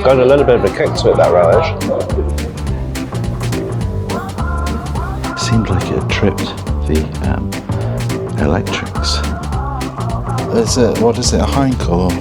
Got a little bit of a kick to it, that relish. Seemed like it had tripped the electrics. Is it, what is it, a hindcore?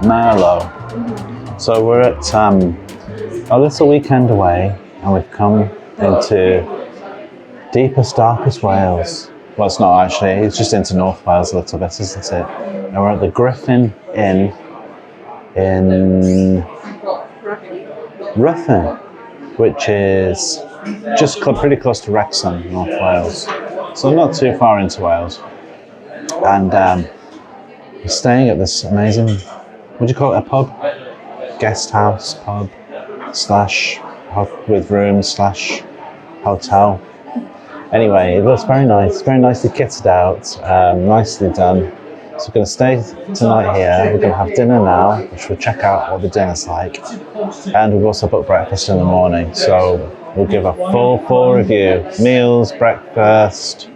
Marlow. So we're at a little weekend away, and we've come into deepest, darkest Wales. Well, it's not actually, it's just into North Wales a little bit, isn't it? And we're at the Griffin Inn in Ruthin, which is just pretty close to Wrexham, North Wales. So not too far into Wales. And we're staying at this amazing, what do you call it, a pub? Guest house, pub, / with rooms / hotel. Anyway, it looks very nice, very nicely kitted out, nicely done. So we're going to stay tonight here. We're going to have dinner now, which we'll check out what the dinner's like. And we've also booked breakfast in the morning. So we'll give a full review. Meals, breakfast,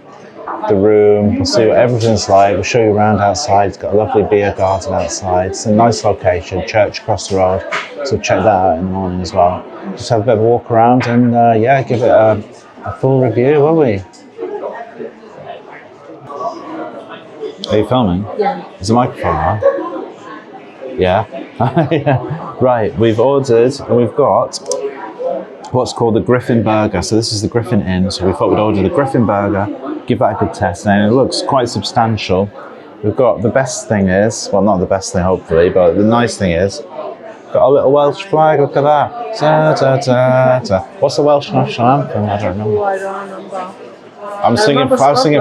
the room. We'll see what everything's like. We'll show you around outside. It's got a lovely beer garden outside. It's a nice location, church across the road. So check that out in the morning as well. Just have a bit of a walk around and yeah, give it a full review, will we? Are you filming? Yeah. Is the microphone on? Yeah? Yeah. Right, we've ordered and we've got what's called the Griffin burger. So this is the Griffin Inn. So we thought we'd order the Griffin burger, give that a good test. And it looks quite substantial. We've got, the best thing is, well, not the best thing hopefully, but the nice thing is, got a little Welsh flag, look at that. Da, da, da, da. What's the Welsh national anthem? I don't know. Oh, I don't remember. I was singing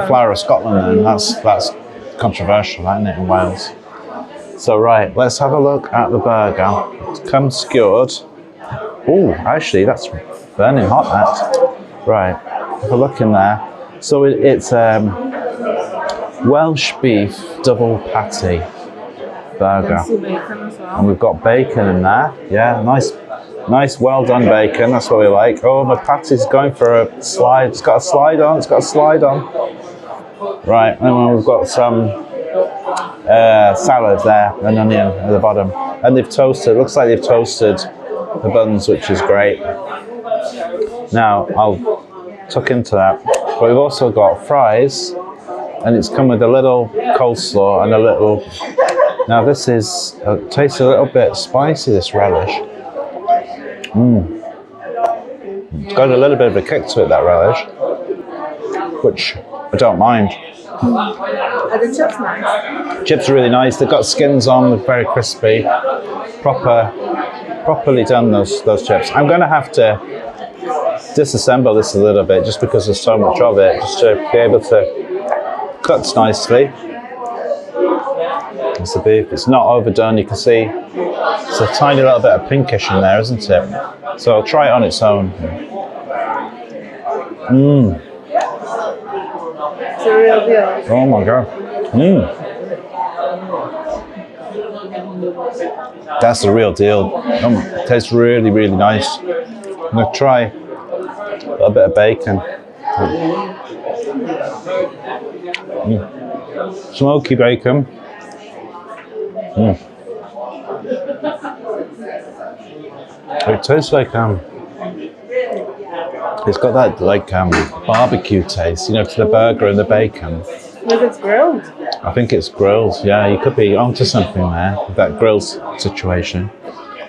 Flower of Scotland then. That's controversial, isn't it, in Wales? So right, let's have a look at the burger. It's come skewered. Oh, actually, that's burning hot, that. Right, have a look in there. So it's Welsh beef double patty burger. And we've got bacon in there. Yeah, nice, well done bacon. That's what we like. Oh, my patty's going for a slide. It's got a slide on. Right, and then we've got some salad there, an onion at the bottom. And they've toasted, looks like they've toasted the buns, which is great. Now, I'll tuck into that. But we've also got fries, and it's come with a little coleslaw and a little... Now this is, tastes a little bit spicy, this relish. It's got a little bit of a kick to it, that relish, which I don't mind. Are the chips nice? Chips are really nice. They've got skins on, they're very crispy. Properly done, those chips. I'm going to have to disassemble this a little bit just because there's so much of it, just to be able to cut nicely. It's the beef. It's not overdone. You can see it's a tiny little bit of pinkish in there, isn't it? So I'll try it on its own. It's a real deal. Oh my god. That's the real deal. It tastes really, really nice. I'm going to try a little bit of bacon. Smoky bacon. It tastes like it's got that like barbecue taste, you know, to the burger and the bacon. But it's grilled. I think it's grilled. Yeah, you could be onto something there with that grilled situation.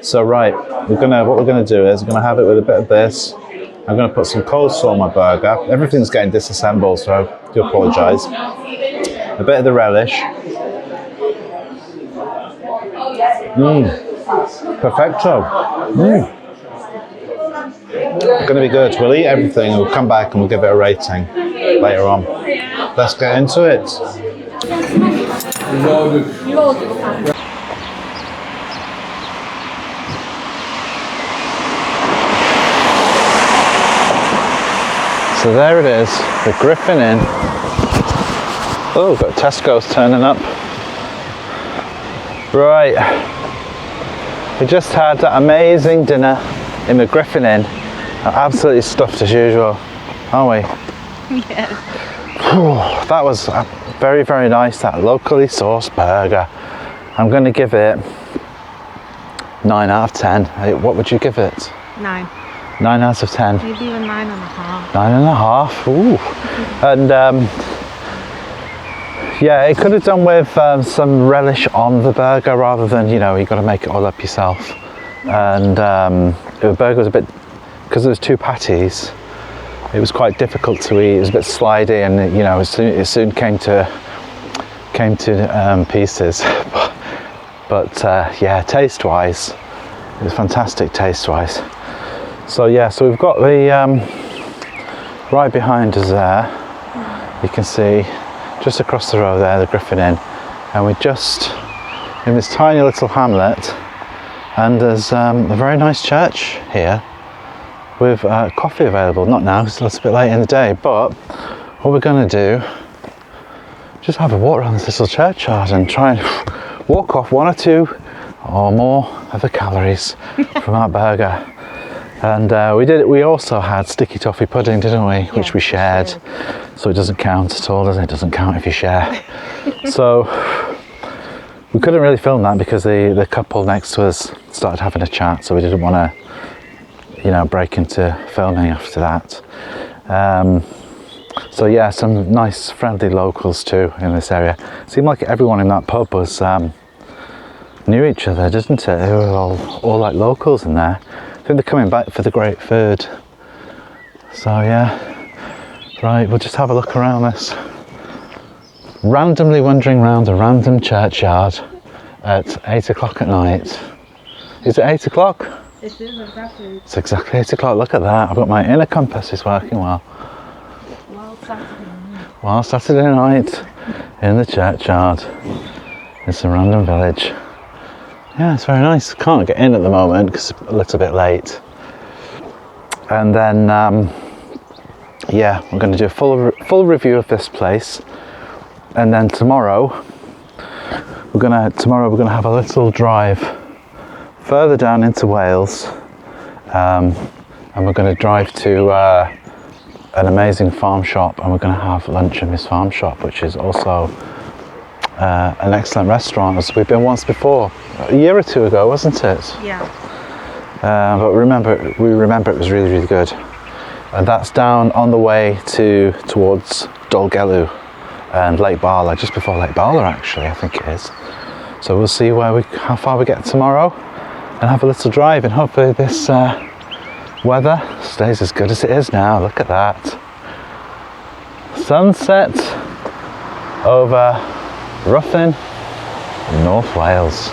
So right, what we're gonna do is we're gonna have it with a bit of this. I'm gonna put some coleslaw on my burger. Everything's getting disassembled, so I do apologise. A bit of the relish. Perfecto. It's going to be good. We'll eat everything and we'll come back and we'll give it a rating. later on. Let's get into it. So there it is, the Griffin Inn. Oh, got Tesco's turning up. Right, we just had that amazing dinner in the Griffin Inn. Absolutely stuffed as usual, aren't we? Yes. That was very, very nice, that locally sourced burger. I'm going to give it 9 out of 10. What would you give it? 9. 9 out of 10. Maybe even 9.5. 9.5. Ooh. And yeah, it could have done with some relish on the burger rather than, you know, you got to make it all up yourself. And the burger was a bit, because there was 2 patties, it was quite difficult to eat. It was a bit slidey, and you know, it soon came to pieces. But yeah, taste-wise, it was fantastic taste-wise. So yeah, so we've got the right behind us there. You can see just across the road there, the Griffin Inn, and we're just in this tiny little hamlet. And there's a very nice church here with coffee available. Not now, it's a little bit late in the day, but what we're going to do, just have a walk around this little churchyard and try and walk off 1 or 2 or more of the calories from our burger. And we also had sticky toffee pudding, didn't we? Which Yeah, we shared. So it doesn't count at all, does it? It doesn't count if you share. So we couldn't really film that because the couple next to us started having a chat, so we didn't want to, you know, break into filming after that. So yeah, some nice friendly locals too in this area. Seemed like everyone in that pub was knew each other, didn't it? They were all like locals in there. I think they're coming back for the great food. So yeah, right, we'll just have a look around this. Randomly wandering around a random churchyard at 8 o'clock at night. Is it 8 o'clock? It is exactly. It's exactly 8 o'clock, look at that. I've got my inner compass, is working well. Well, Saturday night in the churchyard in some random village. Yeah, it's very nice. Can't get in at the moment because it's a little bit late. And then, yeah, we're going to do a full review of this place. And then tomorrow we're going to have a little drive further down into Wales, and we're going to drive to an amazing farm shop, and we're going to have lunch in this farm shop, which is also an excellent restaurant, as we've been once before, a year or 2 ago, wasn't it? Yeah. But we remember it was really, really good. And that's down on the way towards Dolgellau and Lake Bala, just before Lake Bala actually, I think it is. So we'll see how far we get tomorrow and have a little drive, and hopefully this weather stays as good as it is now. Look at that. Sunset over Ruthin, North Wales.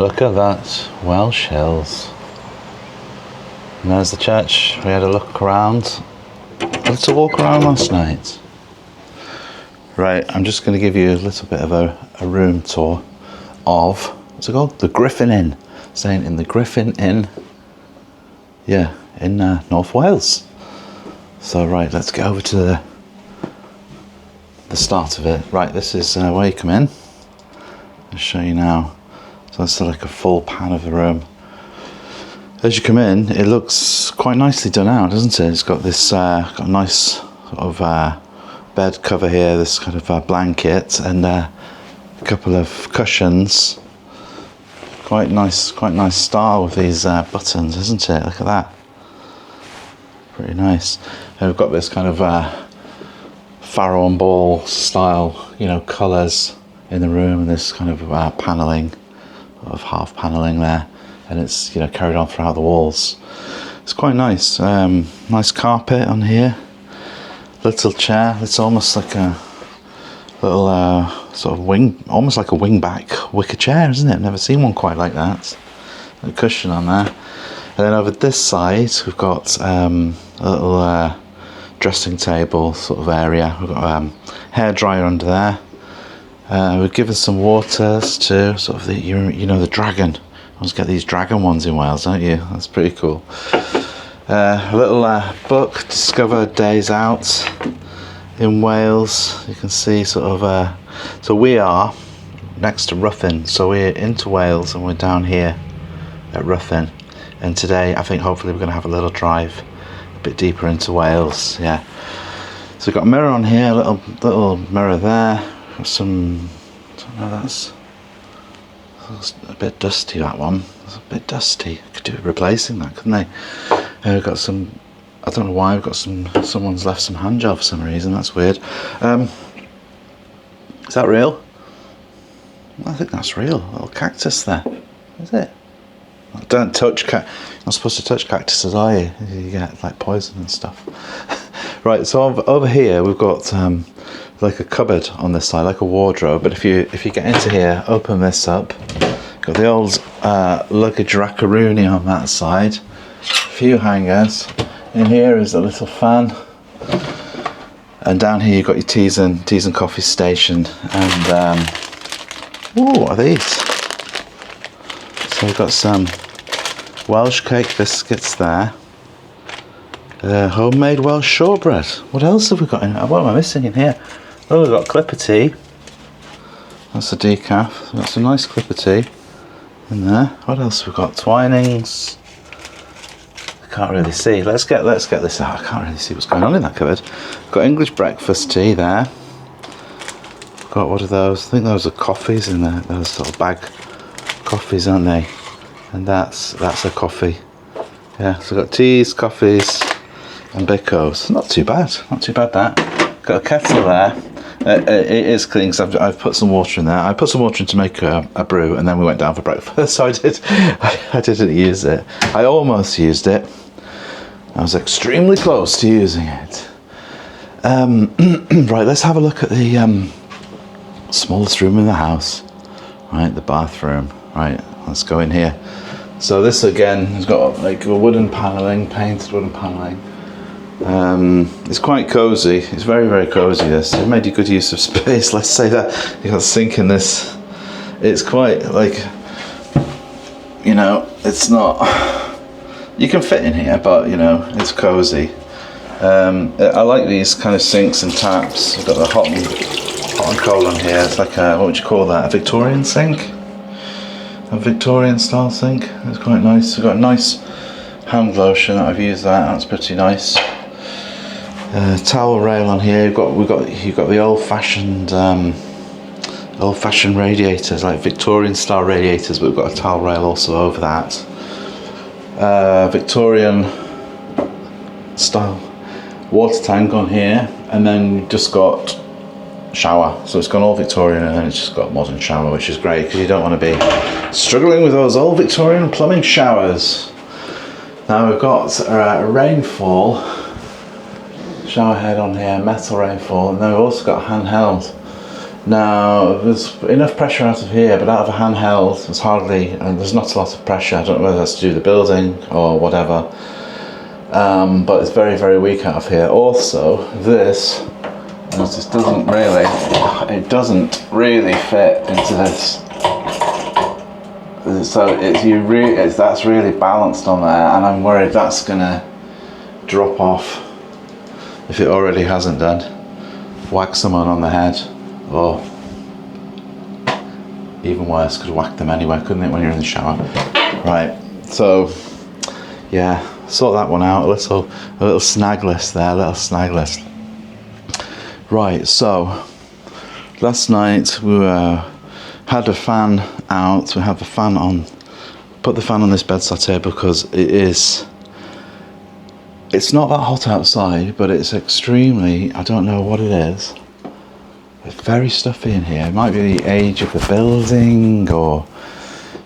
Look at that, Welsh hills. And there's the church. We had a look around. Let's walk around last night. Right, I'm just going to give you a little bit of a room tour of, what's it called? The Griffin Inn. Staying in the Griffin Inn, yeah, in North Wales. So right, let's get over to the start of it. Right, this is where you come in. I'll show you now. So that's like a full pan of the room. As you come in, it looks quite nicely done out, doesn't it? It's got this got a nice sort of bed cover here, this kind of blanket, and a couple of cushions. Quite nice style with these buttons, isn't it? Look at that. Pretty nice. And we've got this kind of farrow and ball style, you know, colours in the room, and this kind of panelling, of half panelling there, and it's, you know, carried on throughout the walls. It's quite nice. Nice carpet on here. Little chair. It's almost like a little sort of wing, almost like a wing back wicker chair, isn't it? I've never seen one quite like that. A cushion on there. And then over this side we've got a little dressing table sort of area. We've got a hairdryer under there. We've given some waters to sort of the, you know, the dragon. I always get these dragon ones in Wales, don't you? That's pretty cool. A little book, Discover Days Out in Wales. You can see sort of, so we are next to Ruthin, so we're into Wales and we're down here at Ruthin. And today I think hopefully we're going to have a little drive a bit deeper into Wales. Yeah. So we've got a mirror on here, a little mirror there. Got some, I don't know, that's a bit dusty, that one. It's a bit dusty. Could do with replacing that, couldn't they? We've got some, I don't know why, we've got someone's left some hand gel for some reason. That's weird. Is that real? I think that's real. A little cactus there. Is it? Don't touch you're not supposed to touch cactuses, are you? You get like poison and stuff. Right, so over here we've got like a cupboard on this side, like a wardrobe. But if you get into here, open this up, got the old luggage rackaroonie on that side. A few hangers. In here is a little fan, and down here you've got your teas and coffee station. And ooh, what are these? So we've got some Welsh cake biscuits there. Homemade Welsh shortbread. What else have we got in? What am I missing in here? Oh, we've got Clipper tea. That's a decaf. We've got some nice Clipper tea in there. What else have we got? Twinings. I can't really see. Let's get this out. I can't really see what's going on in that cupboard. Got English breakfast tea there. Got, what are those? I think those are coffees in there. Those sort of bag coffees, aren't they? And that's a coffee. Yeah, so we've got teas, coffees, and beaux. Not too bad that. Got a kettle there. It is clean because I've put some water in there. I put some water in to make a brew, and then we went down for breakfast. So I didn't use it. I almost used it. I was extremely close to using it. Right, let's have a look at the smallest room in the house. Right, the bathroom. Right, let's go in here. So this again has got like a wooden panelling, painted wooden panelling. It's quite cosy. It's very, very cosy. This, it made a good use of space. Let's say that. You got a sink in this. It's quite like, you know, it's not. You can fit in here, but you know, it's cosy. I like these kind of sinks and taps. We've got the hot and cold on here. It's like a, what would you call that? A Victorian sink. A Victorian style sink. It's quite nice. We've got a nice hand lotion. I've used that. That's pretty nice. Towel rail on here. You've got the old fashioned radiators, like Victorian style radiators, but we've got a towel rail also over that. Victorian style water tank on here, and then you've just got shower. So it's gone all Victorian, and then it's just got modern shower, which is great because you don't want to be struggling with those old Victorian plumbing showers. Now we've got a rainfall shower head on here, metal rainfall, and then we've also got handheld Now, there's enough pressure out of here, but out of a handheld, there's hardly, and there's not a lot of pressure. I don't know whether that's to do with the building or whatever, but it's very, very weak out of here. Also, this doesn't really fit into this. So that's really balanced on there, and I'm worried that's gonna drop off if it already hasn't done. Whack someone on the head, or even worse, could whack them anywhere, couldn't it, when you're in the shower? Right. So yeah, sort that one out. A little snag list there, a little snag list. Right. So last night we had a fan out. We have the fan on. Put the fan on this bedside table because it's not that hot outside, but it's extremely, I don't know what it is. It's very stuffy in here. It might be the age of the building, or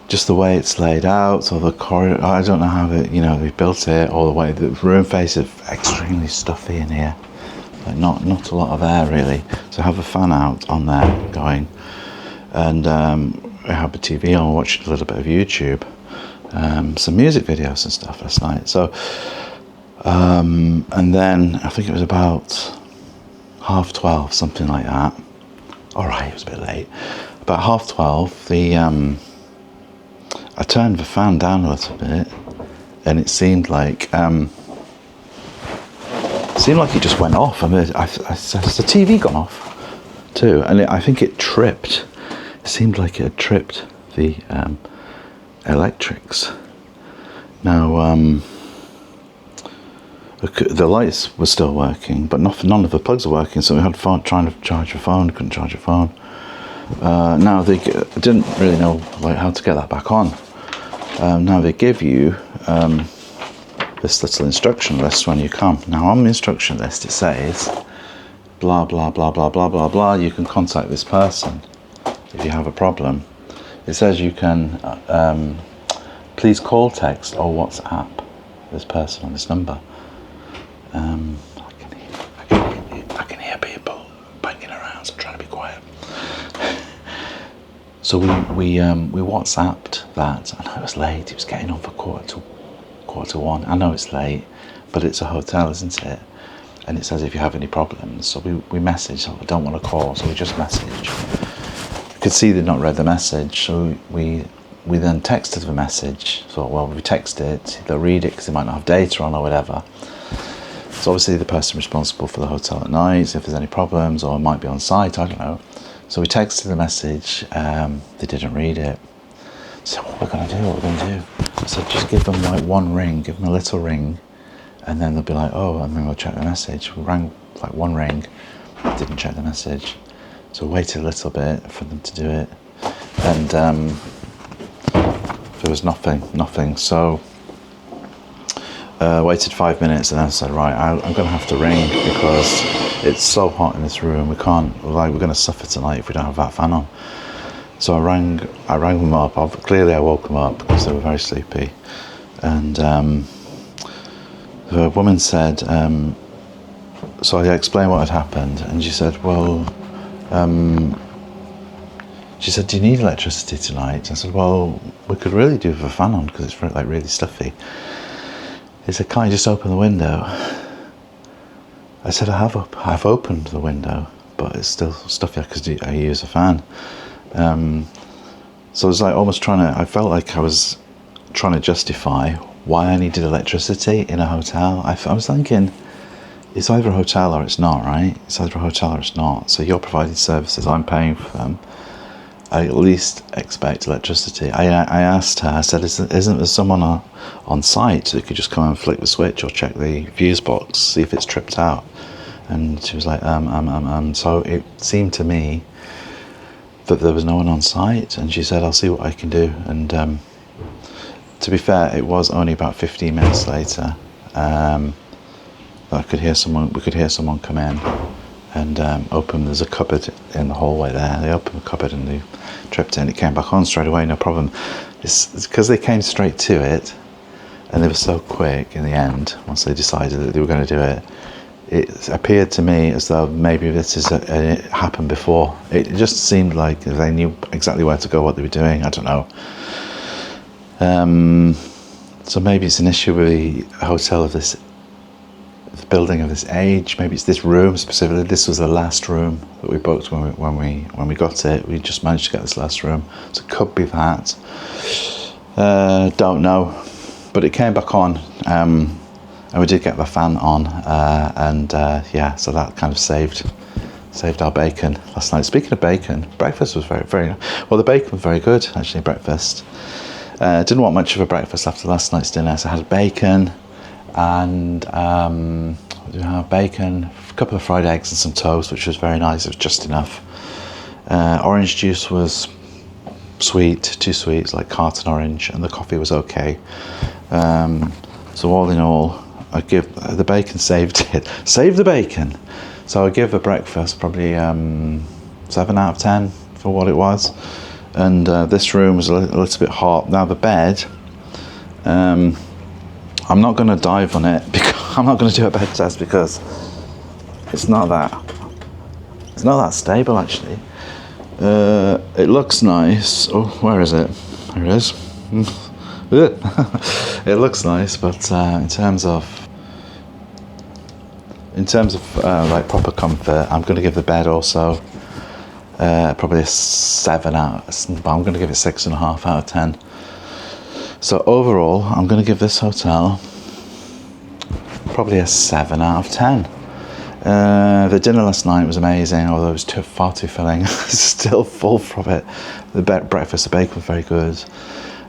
just the way it's laid out, or the corridor. I don't know how they built it, or the way the room face is extremely stuffy in here. Like not a lot of air really. So I have a fan out on there going, and I have the TV on, watched a little bit of YouTube, some music videos and stuff last night. So, and then I think it was about 12:30, something like that. All right, it was a bit late. About 12:30, I turned the fan down a little bit, and it seemed like it just went off. I mean, has the TV gone off too? And I think it tripped. It seemed like it had tripped the electrics. Now, the lights were still working, but none of the plugs were working, so we had fun trying to charge your phone, couldn't charge your phone. Now, they didn't really know how to get that back on. Now they give you this little instruction list when you come. Now on the instruction list it says, blah, blah, blah, blah, blah, blah, blah, you can contact this person if you have a problem. It says you can please call, text or WhatsApp this person on this number. I can hear people banging around, so I'm trying to be quiet. So we WhatsApped that. I know it was late. It was getting on for quarter to one. I know it's late, but it's a hotel, isn't it? And it says if you have any problems. So we messaged. So I don't want to call, so we just messaged. I could see they'd not read the message, so we then texted the message. So we text it. They'll read it because they might not have data on or whatever. So obviously the person responsible for the hotel at night, if there's any problems, or might be on site, I don't know. So we texted the message, they didn't read it. So what we're going to do? I said, just give them one ring, give them a little ring, and then they'll be like, oh, and then we'll check the message. We rang one ring, didn't check the message. So we waited a little bit for them to do it, and there was nothing. So waited 5 minutes, and then I said, right, I'm going to have to ring because it's so hot in this room. We're going to suffer tonight if we don't have that fan on. So I rang them up. Clearly I woke them up because they were very sleepy. And the woman said, so I explained what had happened, and she said, well, do you need electricity tonight? I said, well, we could really do with a fan on because it's really stuffy. He said, can't you just open the window? I said, I've opened the window, but it's still stuffy because I use a fan. So I was I felt like I was trying to justify why I needed electricity in a hotel. I was thinking, it's either a hotel or it's not, right? It's either a hotel or it's not. So you're providing services, I'm paying for them. I at least expect electricity. I asked her, I said, isn't there someone on site who could just come and flick the switch or check the fuse box, see if it's tripped out? And she was like, So it seemed to me that there was no one on site, and she said, I'll see what I can do. And to be fair, it was only about 15 minutes later that we could hear someone come in and open. There's a cupboard in the hallway there. They opened the cupboard and they tripped in. It came back on straight away, no problem. It's because they came straight to it, and they were so quick in the end. Once they decided that they were going to do it, it appeared to me as though maybe this it happened before. It just seemed like they knew exactly where to go, what they were doing. I don't know. So maybe it's an issue with the hotel of this building of this age. Maybe it's this room specifically. This was the last room that we booked when we got it. We just managed to get this last room, so it could be that. Don't know, but it came back on, and we did get the fan on, yeah, so that kind of saved our bacon last night. Speaking of bacon, breakfast was very well. The bacon was very good actually. Breakfast. Didn't want much of a breakfast after last night's dinner, so I had bacon and what do we have? Bacon, a couple of fried eggs and some toast, which was very nice. It was just enough. Orange juice was sweet, too sweet. It's like carton orange, and the coffee was okay. So all in all, I give the bacon saved the bacon. So I give the breakfast probably 7 out of 10 for what it was. And this room was a little bit hot. Now the bed, I'm not going to dive on it because I'm not going to do a bed test because it's not that stable actually. It looks nice. Oh, where is it? There it is. It looks nice, but in terms of like proper comfort, I'm going to give the bed also probably a 7 out. But I'm going to give it 6.5 out of 10. So overall, I'm going to give this hotel probably a 7 out of 10. The dinner last night was amazing, although it was far too filling. Still full from it. The breakfast, the bacon was very good.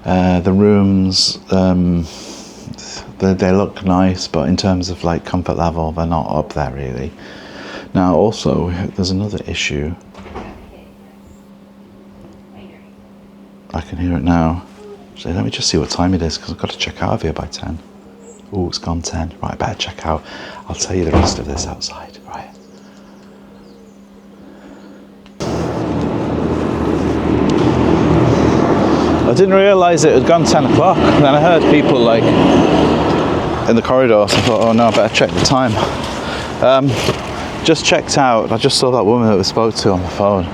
The rooms, they look nice, but in terms of like comfort level, they're not up there really. Now also, there's another issue. I can hear it now. So let me just see what time it is, because I've got to check out of here by 10. Oh, it's gone 10. Right, I better check out. I'll tell you the rest of this outside. Right. I didn't realise it had gone 10 o'clock. And then I heard people like in the corridor, so I thought, oh no, I better check the time. Just checked out. I just saw that woman that we spoke to on the phone.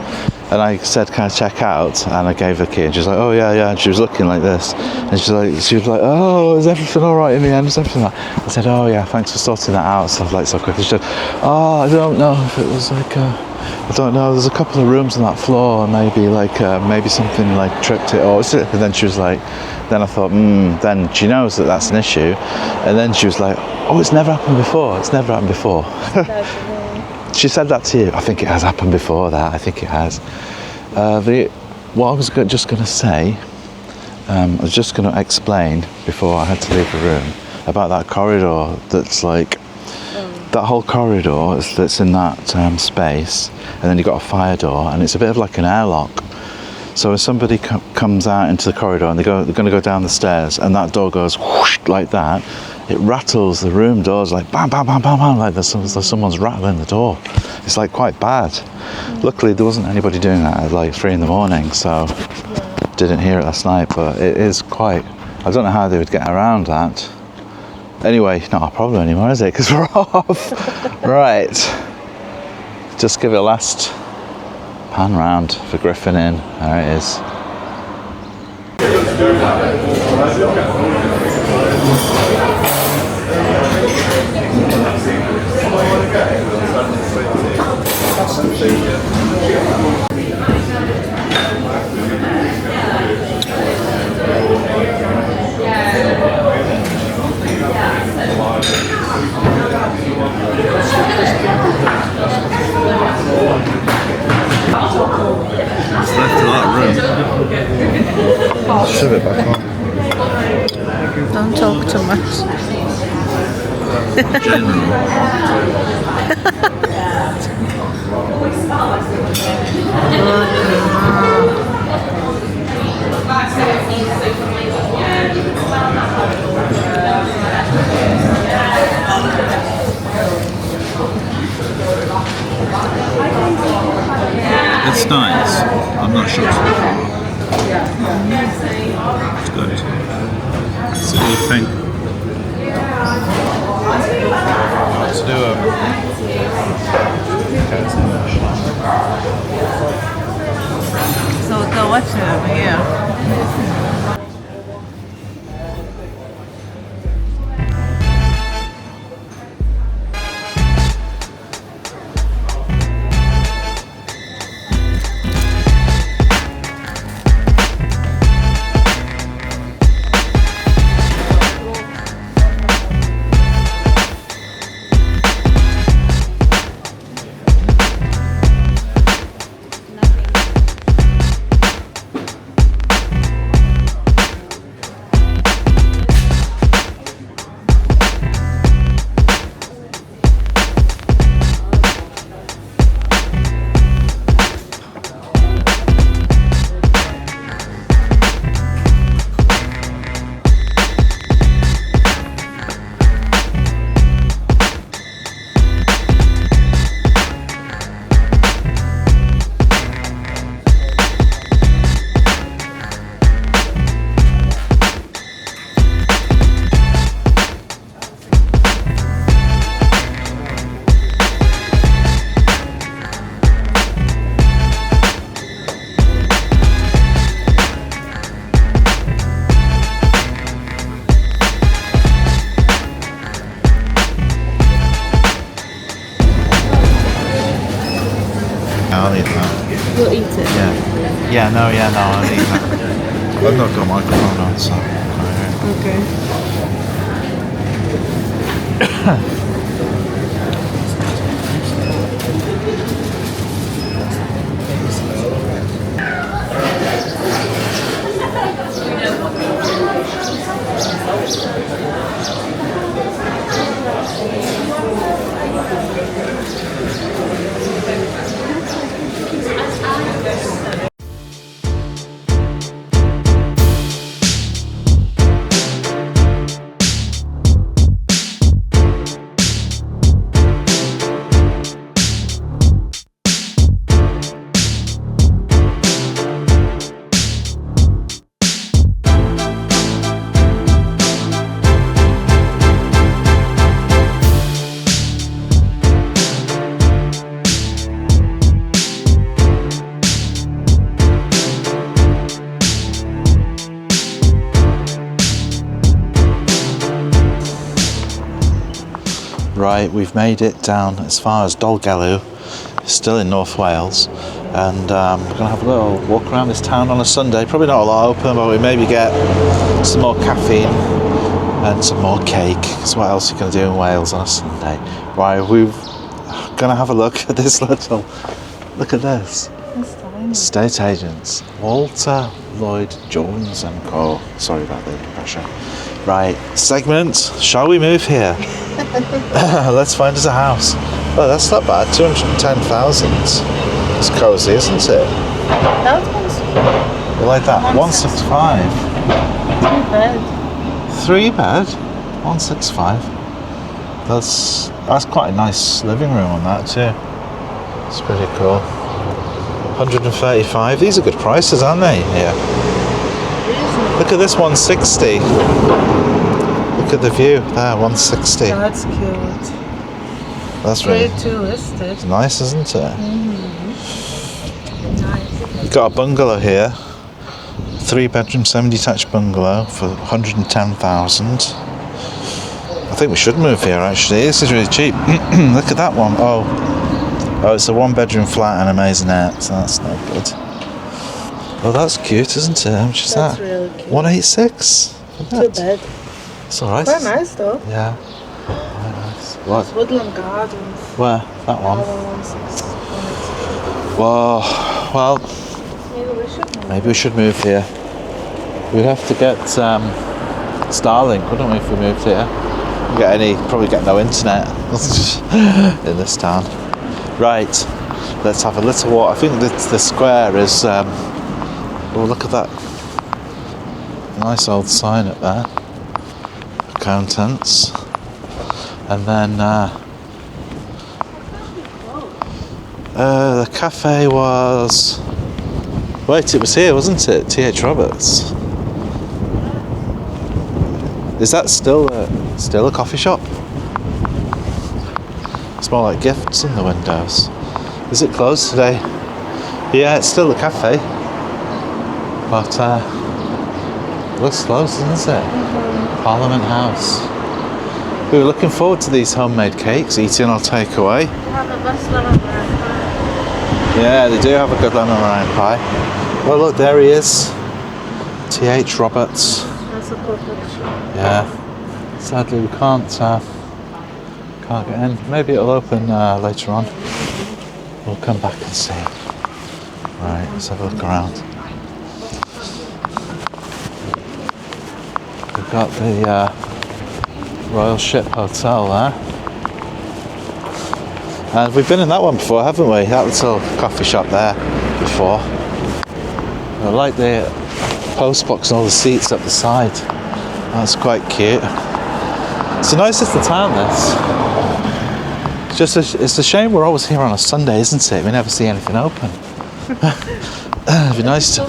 And I said, can I check out? And I gave her the key, and she's like, oh yeah. And she was looking like this, and she was like, oh, is everything all right in the end? Is everything all right? I said, oh yeah, thanks for sorting that out, stuff like so quickly. She said, oh, I don't know if it was like, I don't know. There's a couple of rooms on that floor, maybe like maybe something like tripped it, or and then she was like, then I thought, then she knows that that's an issue, and then she was like, oh, it's never happened before. It's never happened before. She said that to you. I think it has happened before that. I think it has. What I was just going to say, I was just going to explain before I had to leave the room about that corridor that's like, that whole corridor that's in that space, and then you've got a fire door, and it's a bit of like an airlock. So if somebody comes out into the corridor and they're going to go down the stairs, and that door goes whoosh like that, it rattles the room doors like bam, bam, bam, bam, bam, like there's someone's rattling the door. It's like quite bad. Luckily there wasn't anybody doing that at like 3 a.m, so didn't hear it last night, but it is quite, I don't know how they would get around that. Anyway, not our problem anymore, is it? Because we're off. Right. Just give it a last pan round for Griffin in. There it is. It's left a lot of room. Shove it back on. Don't talk too much. It's nice. I'm not sure so far. It's good. It's a good thing. Let's do So the what's over here? I'll eat that. You'll eat it. Yeah, no, I'll eat that. I've not got a microphone on, so. Right, we've made it down as far as Dolgellau, still in North Wales, and we're going to have a little walk around this town on a Sunday. Probably not a lot open, but we maybe get some more caffeine and some more cake, because what else are you going to do in Wales on a Sunday? Right, we're going to have a look at this little, look at this. Estate agents, Walter Lloyd Jones and Co. Sorry about the pressure. Right, segment, shall we move here? Let's find us a house. Oh, that's not bad, 210,000. It's cosy, isn't it? That one's You like that? 165. 3 bed. 3 bed? 165. That's quite a nice living room on that too. It's pretty cool. 135. These are good prices, aren't they? Yeah. Look at this 160. Look at the view there, 160. That's cute. That's really Grade 2 listed. nice, isn't it? Nice. We've got a bungalow here. 3-bedroom, semi-detached bungalow for 110,000. I think we should move here actually. This is really cheap. Look at that one. Oh, it's a 1-bedroom flat and a maisonette, so that's no good. Oh, that's cute, isn't it? How much is That's that? really cute. 186. 2 bed. It's alright. Quite nice though. Yeah. Quite nice. What? Woodland Gardens. Where? That one? 160. Whoa. Well, maybe we should move here. We'd have to get Starlink, wouldn't we, if we moved here? Probably get no internet in this town. Right, let's have a little walk. I think the square is. Oh, look at that nice old sign up there. Accountants, and then the cafe was. Wait, it was here, wasn't it? T.H. Roberts. Is that still a coffee shop? It's more like gifts in the windows. Is it closed today? Yeah, it's still a cafe. But it looks closed, doesn't it? Parliament House. We were looking forward to these homemade cakes, eating or takeaway. They have the best lemon meringue pie. Yeah, they do have a good lemon meringue pie. Oh look, there he is. T.H. Roberts. That's a cool picture. Yeah. Sadly, we can't get in. Maybe it'll open later on. We'll come back and see. Right, let's have a look around. We've got the Royal Ship Hotel there. And we've been in that one before, haven't we? That little coffee shop there before. I like the post box and all the seats up the side. That's quite cute. It's the nicest of the town, this. It's a shame we're always here on a Sunday, isn't it? We never see anything open. It'd be nice to...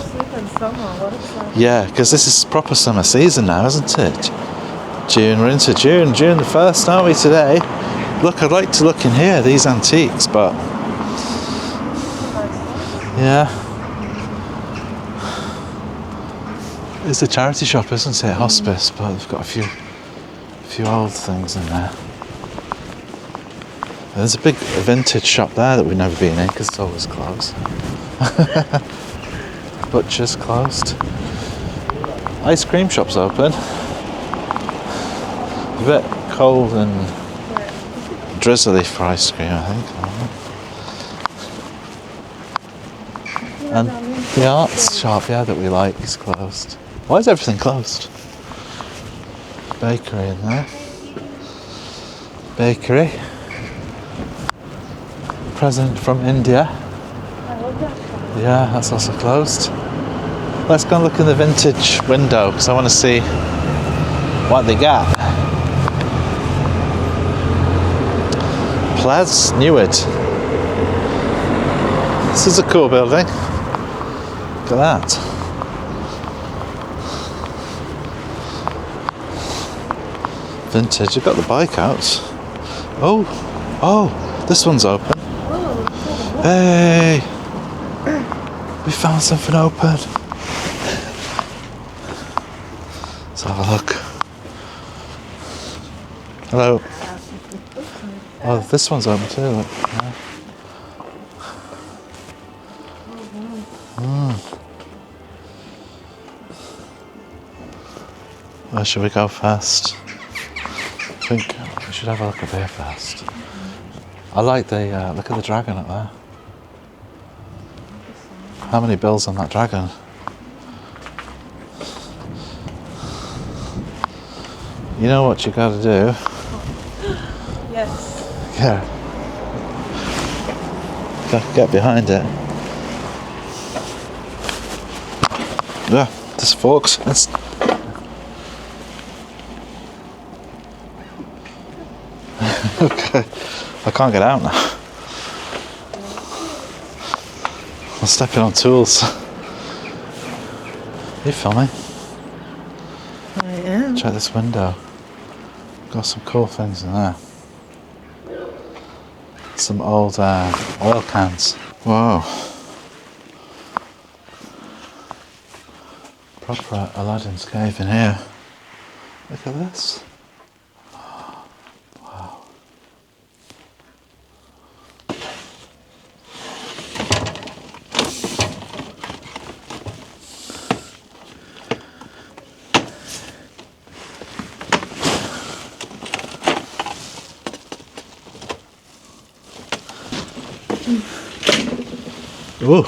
Yeah, because this is proper summer season now, isn't it? June, we're into June. June the 1st, aren't we, today? Look, I'd like to look in here, these antiques, but... Yeah. It's a charity shop, isn't it? Hospice, but they've got a few old things in there. There's a big vintage shop there that we've never been in because it's always closed. Butcher's closed. Ice cream shop's open. A bit cold and drizzly for ice cream, I think. And the arts shop, yeah, that we like is closed. Why is everything closed? Bakery in there. Bakery. Present from India. Yeah, that's also closed. Let's go and look in the vintage window because I want to see what they got. Plas Newid. This is a cool building. Look at that. Vintage. You've got the bike out. Oh, this one's open. Hey, we found something open. Let's have a look. Hello. Oh, this one's open too. Look. Yeah. Where should we go first? I think we should have a look at there first. I like the look at the dragon up there. How many bills on that dragon? You know what you got to do? Yes. Yeah. Get behind it. Yeah, this forks. It's... Okay, I can't get out now. I'm stepping on tools. Are you filming? I am. Check this window. Got some cool things in there. Some old oil cans. Whoa. Proper Aladdin's cave in here. Look at this. Wow. Ooh.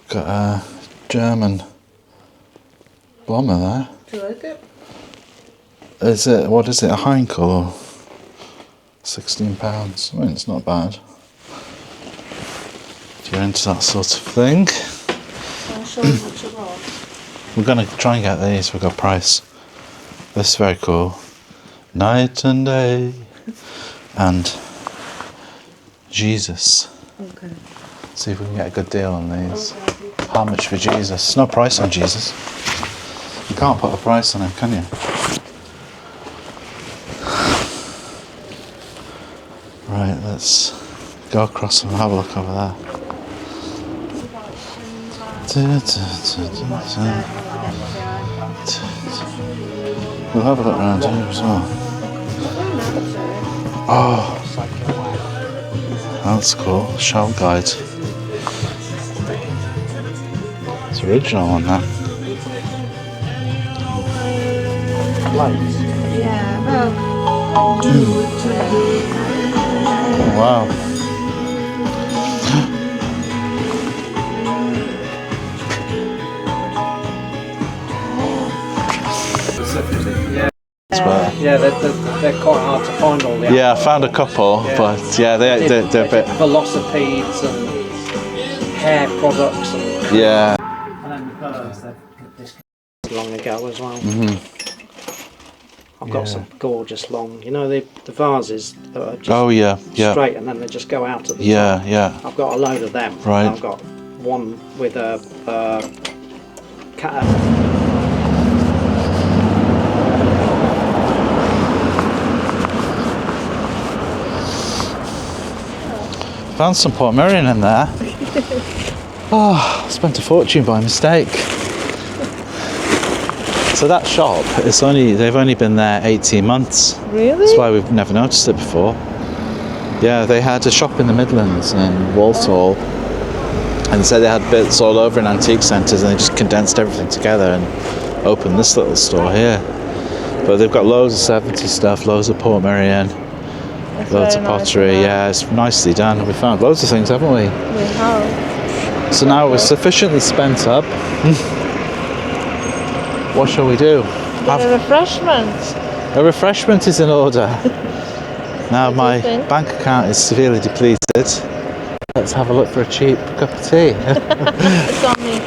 Got a German bomber there. Do you like it? Is it, what is it, a Heinkel or £16? I mean, it's not bad. If you're into that sort of thing. I'll show you what you got. We're going to try and get these, we've got price. This is very cool. Night and day. And Jesus. Okay. See if we can get a good deal on these. How much for Jesus? No price on Jesus. You can't put a price on him, can you? Right, let's go across and have a look over there. We'll have a look around here as well. Oh, that's cool. Shout guide. It's original one, that. Yeah, well. Oh, wow. Yeah, they're quite hard to find all the Yeah, I found a couple, but yeah, they're a bit. velocipedes and hair products. And Yeah. then the birds, this long ago as well. I've got some gorgeous long, you know, the vases that are just Oh yeah, yeah. straight and then they just go out at the Yeah, top. yeah. I've got a load of them. Right. I've got one with a cat. Found some Port Merioneth in there. Oh, spent a fortune by mistake. So that shop, they've only been there 18 months. Really? That's why we've never noticed it before. Yeah, they had a shop in the Midlands in Walsall, and said they had bits all over in antique centres, and they just condensed everything together and opened this little store here. But they've got loads of 70s stuff, loads of Port Merioneth. Loads of pottery, yeah, it's nicely done. We found loads of things, haven't we? We have. So now we're sufficiently spent up. What shall we do? A refreshment. A refreshment is in order. Now do my you think? bank account is severely depleted. Let's have a look for a cheap cup of tea. It's on me.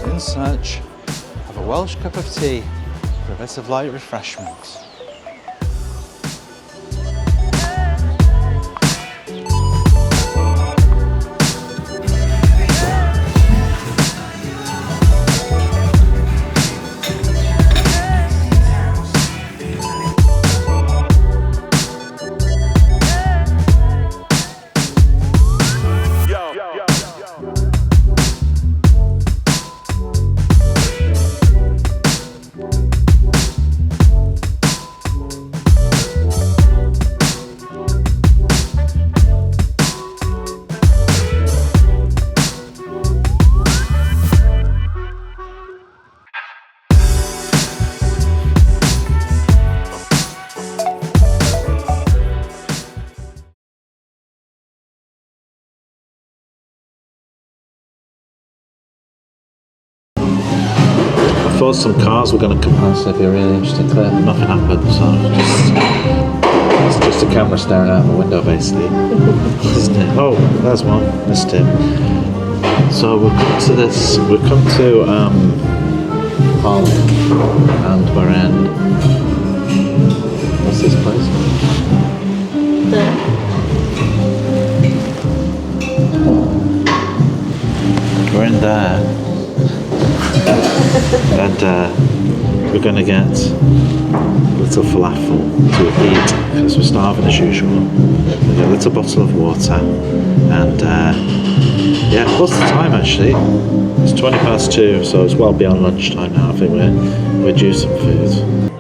In search of a Welsh cup of tea for a bit of light refreshment. I thought some cars were going to come past. It'd be a really interesting clip. Nothing happened, so it's just a camera staring out the window, basically. Isn't it? Oh, there's one. Missed it. So we've come to this. We've come to Harlech, and we're in. What's this place? There. We're in there. And we're going to get a little falafel to eat because we're starving as usual. We've got a little bottle of water, and yeah, what's the time actually? It's 2:20, so it's well beyond lunchtime now. I think we're due some food.